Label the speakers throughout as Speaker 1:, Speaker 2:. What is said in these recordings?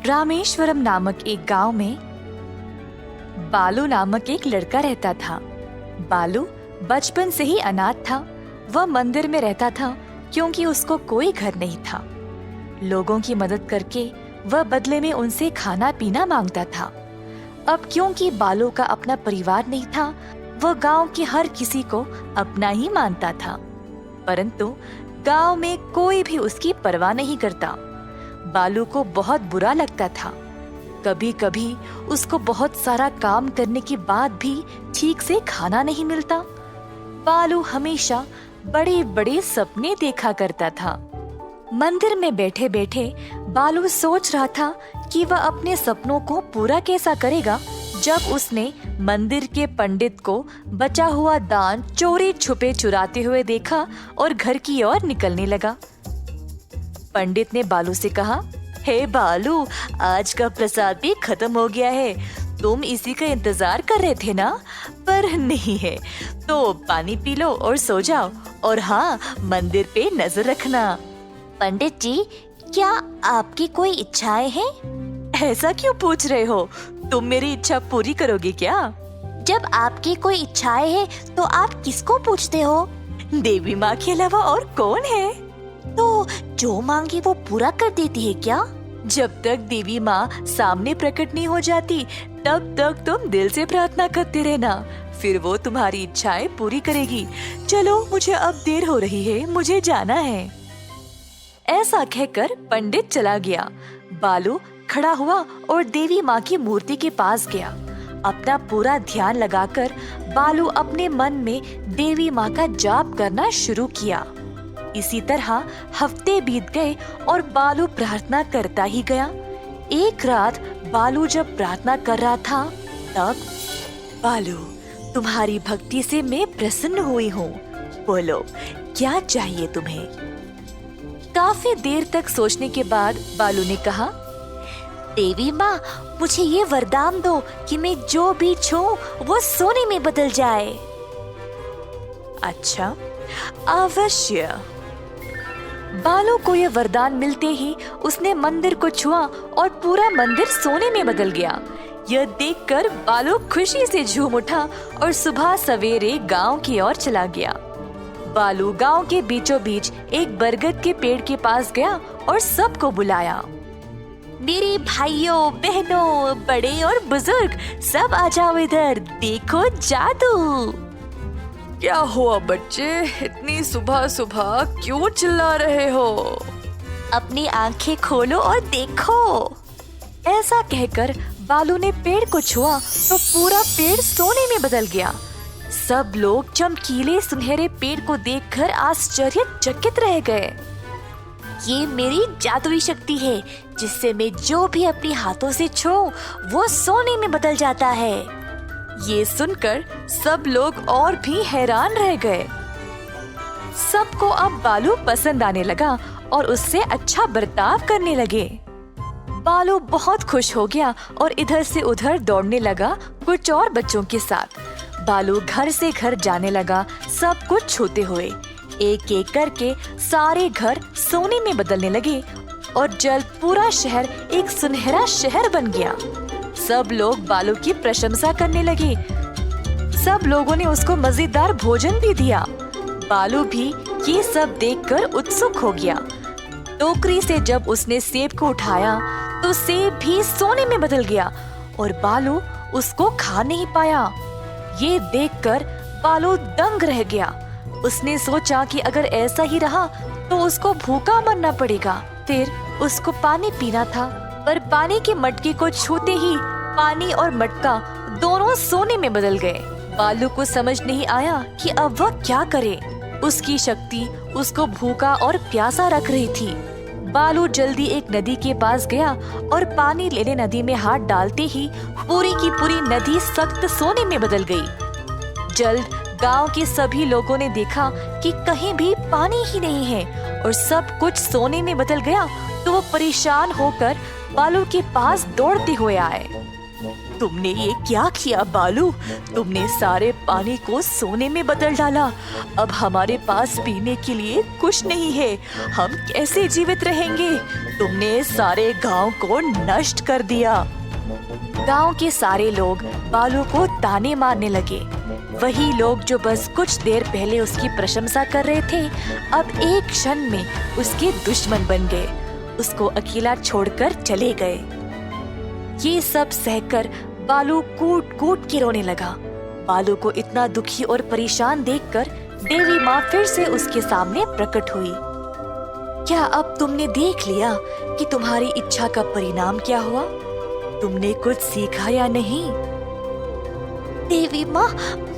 Speaker 1: रामेश्वरम नामक एक गांव में बालू नामक एक लड़का रहता था। बालू बचपन से ही अनाथ था। वह मंदिर में रहता था क्योंकि उसको कोई घर नहीं था। लोगों की मदद करके वह बदले में उनसे खाना पीना मांगता था। अब क्योंकि बालू का अपना परिवार नहीं था, वह गांव के हर किसी को अपना ही मानता था। परंतु गांव में कोई भी उसकी परवाह नहीं करता। बालू को बहुत बुरा लगता था। कभी कभी उसको बहुत सारा काम करने के बाद भी ठीक से खाना नहीं मिलता। बालू हमेशा बड़े बड़े सपने देखा करता था। मंदिर में बैठे बैठे बालू सोच रहा था कि वह अपने सपनों को पूरा कैसा करेगा, जब उसने मंदिर के पंडित को बचा हुआ दान चोरी छुपे चुराते हुए देखा और घर की ओर निकलने लगा। पंडित ने बालू से कहा, हे बालू, आज का प्रसाद भी खत्म हो गया है। तुम इसी का इंतजार कर रहे थे ना? पर नहीं है तो पानी पी लो और सो जाओ, और हाँ, मंदिर पे नजर रखना।
Speaker 2: पंडित जी, क्या आपकी कोई इच्छाएं हैं?
Speaker 1: ऐसा क्यों पूछ रहे हो? तुम मेरी इच्छा पूरी करोगे क्या?
Speaker 2: जब आपकी कोई इच्छाएं हैं तो आप किसको पूछते हो?
Speaker 1: देवी माँ के अलावा और कौन है?
Speaker 2: तो जो मांगे वो पूरा कर देती है क्या?
Speaker 1: जब तक देवी माँ सामने प्रकट नहीं हो जाती तब तक तुम दिल से प्रार्थना करते रहना, फिर वो तुम्हारी इच्छाएं पूरी करेगी। चलो, मुझे अब देर हो रही है, मुझे जाना है। ऐसा कहकर पंडित चला गया। बालू खड़ा हुआ और देवी माँ की मूर्ति के पास गया। अपना पूरा ध्यान लगाकर बालू अपने मन में देवी माँ का जाप करना शुरू किया। इसी तरह हफ्ते बीत गए और बालू प्रार्थना करता ही गया। एक रात बालू जब प्रार्थना कर रहा था तब, बालू, तुम्हारी भक्ति से मैं प्रसन्न हुई हूँ। बोलो, क्या चाहिए तुम्हें? काफी देर तक सोचने के बाद बालू ने कहा,
Speaker 2: देवी माँ, मुझे ये वरदान दो कि मैं जो भी छूऊं वो सोने में बदल जाए।
Speaker 1: अच्छा, अवश्य। बालू को यह वरदान मिलते ही उसने मंदिर को छुआ और पूरा मंदिर सोने में बदल गया। यह देखकर बालू खुशी से झूम उठा और सुबह सवेरे गांव की ओर चला गया। बालू गांव के बीचों बीच एक बरगद के पेड़ के पास गया और सबको बुलाया।
Speaker 2: मेरे भाइयों, बहनों, बड़े और बुजुर्ग, सब आ जाओ इधर, देखो जादू।
Speaker 1: क्या हुआ बच्चे, इतनी सुबह सुबह क्यों चिल्ला रहे हो?
Speaker 2: अपनी आंखें खोलो और देखो।
Speaker 1: ऐसा कहकर बालू ने पेड़ को छुआ तो पूरा पेड़ सोने में बदल गया। सब लोग चमकीले सुनहरे पेड़ को देखकर आश्चर्यचकित रह गए।
Speaker 2: ये मेरी जादुई शक्ति है, जिससे मैं जो भी अपने हाथों से छूऊं वो सोने में बदल जाता है।
Speaker 1: ये सुनकर सब लोग और भी हैरान रह गए। सबको अब बालू पसंद आने लगा और उससे अच्छा बर्ताव करने लगे। बालू बहुत खुश हो गया और इधर से उधर दौड़ने लगा कुछ और बच्चों के साथ। बालू घर से घर जाने लगा, सब कुछ छूते हुए। एक एक करके सारे घर सोने में बदलने लगे और जल्द पूरा शहर एक सुनहरा शहर बन गया। सब लोग बालू की प्रशंसा करने लगे। सब लोगों ने उसको मजेदार भोजन भी दिया। बालू भी ये सब देखकर उत्सुक हो गया। टोकरी से जब उसने सेब को उठाया तो सेब भी सोने में बदल गया और बालू उसको खा नहीं पाया। ये देखकर बालू दंग रह गया। उसने सोचा कि अगर ऐसा ही रहा तो उसको भूखा मरना पड़ेगा। फिर उसको पानी पीना था, पर पानी के मटके को छूते ही पानी और मटका दोनों सोने में बदल गए। बालू को समझ नहीं आया कि अब वह क्या करे। उसकी शक्ति उसको भूखा और प्यासा रख रही थी। बालू जल्दी एक नदी के पास गया और पानी लेने नदी में हाथ डालते ही पूरी की पूरी नदी सख्त सोने में बदल गई। जल्द गांव के सभी लोगों ने देखा कि कहीं भी पानी ही नहीं है और सब कुछ सोने में बदल गया, तो वो परेशान होकर बालू के पास दौड़ते हुए आए। तुमने ये क्या किया बालू? तुमने सारे पानी को सोने में बदल डाला। अब हमारे पास पीने के लिए कुछ नहीं है। हम कैसे जीवित रहेंगे? तुमने सारे गांव को नष्ट कर दिया। गांव के सारे लोग बालू को ताने मारने लगे। वही लोग जो बस कुछ देर पहले उसकी प्रशंसा कर रहे थे, अब एक क्षण में उसके दुश्मन बन गए। उसको अकेला छोड़कर चले गए। ये सब सहकर बालू कूट कूट के रोने लगा। बालू को इतना दुखी और परेशान देखकर देवी माँ फिर से उसके सामने प्रकट हुई। क्या अब तुमने देख लिया कि तुम्हारी इच्छा का परिणाम क्या हुआ? तुमने कुछ सीखा या नहीं?
Speaker 2: देवी माँ,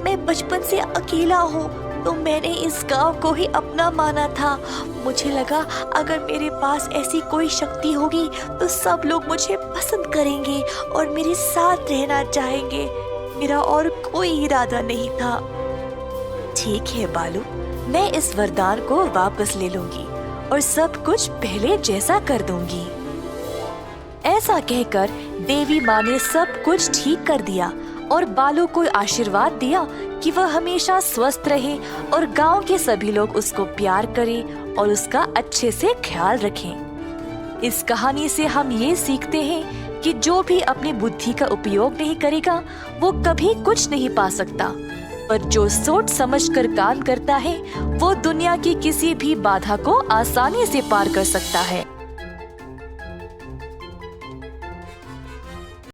Speaker 2: मैं बचपन से अकेला हूँ, तो मैंने इस गांव को ही अपना माना था। मुझे लगा अगर मेरे पास ऐसी कोई शक्ति होगी तो सब लोग मुझे पसंद करेंगे और मेरे साथ रहना चाहेंगे। मेरा और कोई इरादा नहीं था।
Speaker 1: ठीक है बालू, मैं इस वरदान को वापस ले लूंगी और सब कुछ पहले जैसा कर दूंगी। ऐसा कहकर देवी माँ ने सब कुछ ठीक कर दिया और बालू को आशीर्वाद दिया कि वह हमेशा स्वस्थ रहे और गांव के सभी लोग उसको प्यार करें और उसका अच्छे से ख्याल रखें। इस कहानी से हम ये सीखते हैं कि जो भी अपनी बुद्धि का उपयोग नहीं करेगा वो कभी कुछ नहीं पा सकता, पर जो सोच समझकर काम करता है वो दुनिया की किसी भी बाधा को आसानी से पार कर सकता है।